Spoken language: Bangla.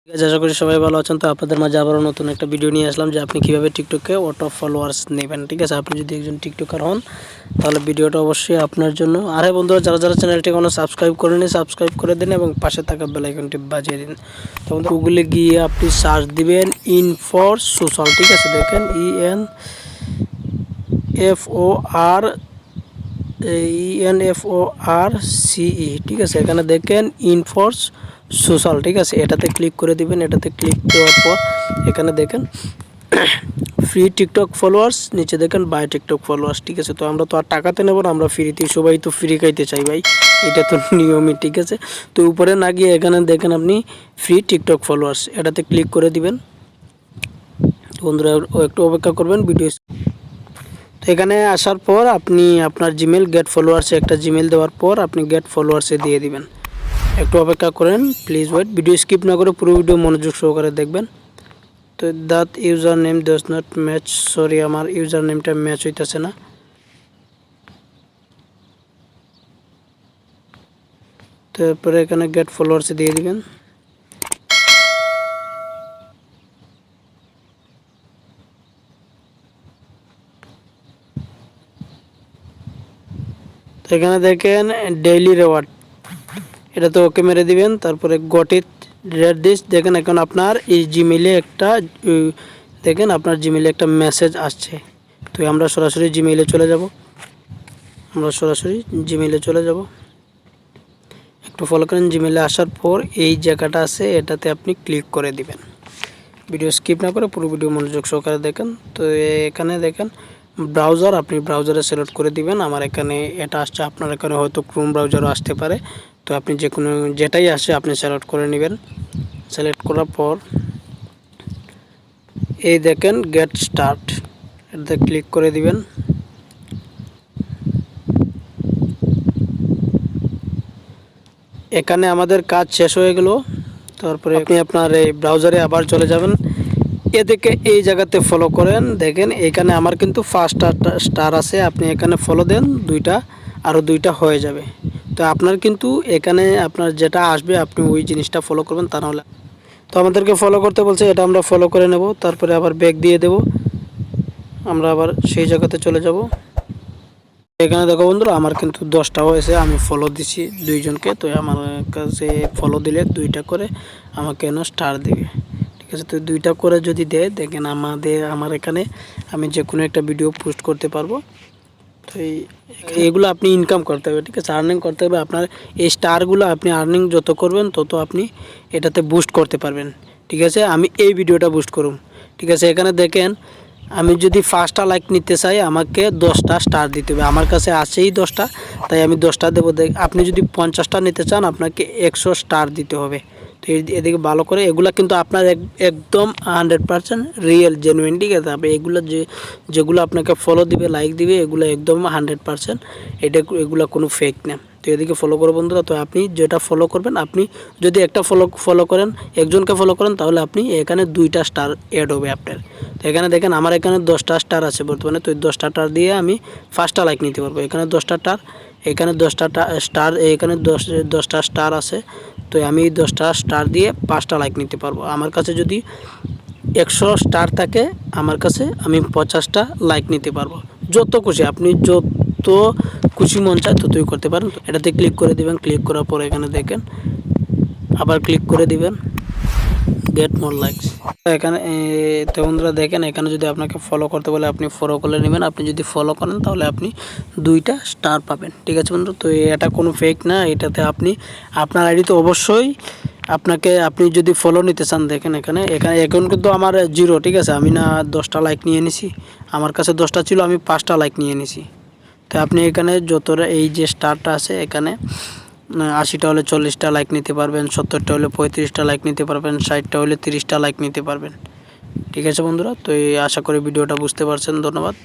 ঠিক আছে, আশা করি সবাই ভালো আছেন। তো আপনাদের মাঝে আবারও নতুন একটা ভিডিও নিয়ে আসলাম যে আপনি কীভাবে টিকটকে অটো ফলোয়ার্স নেবেন। ঠিক আছে, আপনি যদি একজন টিকটকার হন তাহলে ভিডিওটা অবশ্যই আপনার জন্য। আর হ্যাঁ বন্ধুরা, যারা যারা চ্যানেলটি কোনো সাবস্ক্রাইব করেনি সাবস্ক্রাইব করে দিন এবং পাশে থাকা বেল আইকনটি বাজিয়ে দিন। তো গুগলে গিয়ে আপনি সার্চ দিবেন ইন ফর সোশ্যাল। ঠিক আছে, দেখেন INFORCE। ঠিক আছে, এখানে দেখেন ইনফোর্স সোশ্যাল। ঠিক আছে, এটাতে ক্লিক করে দিবেন। এটাতে ক্লিক দেওয়ার পর এখানে দেখেন ফ্রি টিকটক ফলোয়ার্স, নিচে দেখেন বাই টিকটক ফলোয়ার্স। ঠিক আছে, তো আমরা তো আর টাকাতে নেব না, আমরা ফ্রিতেই, সবাই তো ফ্রি খাইতে চাই ভাই, এটা তো নিয়মই। ঠিক আছে, তো উপরে না গিয়ে এখানে দেখেন আপনি ফ্রি টিকটক ফলোয়ার্স, এটাতে ক্লিক করে দিবেন। বন্ধুরা একটু অপেক্ষা করবেন ভিডিও। তো এখানে আসার পর আপনি আপনার জিমেল গেট ফলোয়ার্সে একটা জিমেল দেওয়ার পর আপনি গেট ফলোয়ার্সে দিয়ে দিবেন। একটু অপেক্ষা করেন, প্লিজ ওয়েট। ভিডিও স্কিপ না করে পুরো ভিডিও মনোযোগ সহকারে দেখবেন। তো that user name does not match, sorry আমার ইউজার নেমটা ম্যাচ হইতেছে না। তারপরে এখানে গেট ফলোয়ার্সে দিয়ে দিবেন। তো এখানে দেখেন ডেইলি রেওয়ার্ড, এটা তো ওকে মেরে দিবেন। তারপরে গট ইট রেড দিস, দেখেন এখন আপনার এই জিমেইলে একটা দেখেন আপনার জিমেইলে একটা মেসেজ আসছে। তো আমরা সরাসরি জিমেইলে চলে যাব। একটু ফলো করেন। জিমেইলে আসার পর এই জায়গাটা আছে, এটাতে আপনি ক্লিক করে দিবেন। ভিডিও স্কিপ না করে পুরো ভিডিও মনোযোগ সহকারে দেখেন। তো এখানে দেখেন ব্রাউজার, আপনি ব্রাউজারে সিলেক্ট করে দিবেন। আমার এখানে এটা আসছে, আপনার এখানে হয়তো ক্রোম ব্রাউজারও আসতে পারে। তো আপনি যে কোনো যেটাই আসে আপনি সিলেক্ট করে নেবেন। সিলেক্ট করার পর এই দেখেন গেট স্টার্ট, এটাতে ক্লিক করে দিবেন। এখানে আমাদের কাজ শেষ হয়ে গেল। তারপরে আপনি আপনার এই ব্রাউজারে আবার চলে যাবেন। এদিকে এই জায়গাতে ফলো করেন, দেখেন এখানে আমার কিন্তু 5টা স্টার আছে। আপনি এখানে ফলো দেন, আরও দুইটা হয়ে যাবে। তো আপনার কিন্তু এখানে আপনার যেটা আসবে আপনি ওই জিনিসটা ফলো করবেন, তা নাহলে। তো আমাদেরকে ফলো করতে বলছে, এটা আমরা ফলো করে নেব। তারপরে আবার ব্যাক দিয়ে দেব, আমরা আবার সেই জায়গাতে চলে যাব। এখানে দেখো বন্ধুরা, আমার কিন্তু 10টা হয়েছে, আমি ফলো দিছি দুইজনকে। তো আমার কাছে ফলো দিলে 2টা করে আমাকে স্টার দেবে। ঠিক আছে, তো 2টা করে যদি দেয়, দেখেন আমার এখানে আমি যে কোনো একটা ভিডিও পোস্ট করতে পারবো। তো এইগুলো আপনি ইনকাম করতে হবে। ঠিক আছে, আর্নিং করতে হবে। আপনার এই স্টারগুলো আপনি আর্নিং যত করবেন তত আপনি এটাতে বুস্ট করতে পারবেন। ঠিক আছে, আমি এই ভিডিওটা বুস্ট করুন। ঠিক আছে, এখানে দেখেন আমি যদি 5টা লাইক নিতে চাই আমাকে 10টা স্টার দিতে হবে। আমার কাছে আছেই 10টা, তাই আমি 10টা দেবো। আপনি যদি 50টা নিতে চান আপনাকে 100 স্টার দিতে হবে। তো এদিকে ভালো করে, এগুলা কিন্তু আপনার একদম 100% রিয়েল জেনুইন। ঠিক আছে, এগুলো যেগুলো আপনাকে ফলো দিবে লাইক দিবে এগুলো একদম 100%, এগুলো কোনো ফেক না। তো এদিকে ফলো করো বন্ধুরা। তো আপনি যেটা ফলো করবেন, আপনি যদি একটা ফলো করেন, একজনকে ফলো করেন, তাহলে আপনি এখানে 2টা স্টার অ্যাড হবে আপনার। তো এখানে দেখেন আমার এখানে 10টা স্টার আছে বর্তমানে। তো 10টা স্টার দিয়ে আমি 5টা লাইক নিতে পারবো। এখানে 10টা স্টার, এখানে 10টা স্টার, এখানে 10টা স্টার আছে। তো আমি 10টা স্টার দিয়ে 5টা লাইক নিতে পারবো। আমার কাছে যদি 100 স্টার থাকে, আমার কাছে আমি 50টা লাইক নিতে পারবো। যত খুশি, আপনি যত খুশি মন চায় ততই করতে পারেন। এটাতে ক্লিক করে দিবেন। ক্লিক করার পর এখানে দেখেন আবার ক্লিক করে দিবেন গেট মোর লাইকস। এখানে তো বন্ধুরা দেখেন, এখানে যদি আপনাকে ফলো করতে বলে আপনি ফলো করে নেবেন। আপনি যদি ফলো করেন তাহলে আপনি 2টা স্টার পাবেন। ঠিক আছে বন্ধু, তো এটা কোনো ফেক না। এটাতে আপনি আপনার আইডি তো অবশ্যই আপনি যদি ফলো নিতে চান, দেখেন এখানে এখন কিন্তু আমার 0। ঠিক আছে, আমি না 10টা লাইক নিয়ে নিছি, আমার কাছে 10টা ছিল, আমি 5টা লাইক নিয়ে নিছি। তো আপনি এখানে যতটা এই যে স্টারটা আছে, এখানে 80টা হলে 40টা লাইক নিতে পারবেন, 70টা হলে 35টা লাইক নিতে পারবেন, 60টা হলে 30টা লাইক নিতে পারবেন। ঠিক আছে বন্ধুরা, তো আশা করি ভিডিওটা বুঝতে পারছেন। ধন্যবাদ।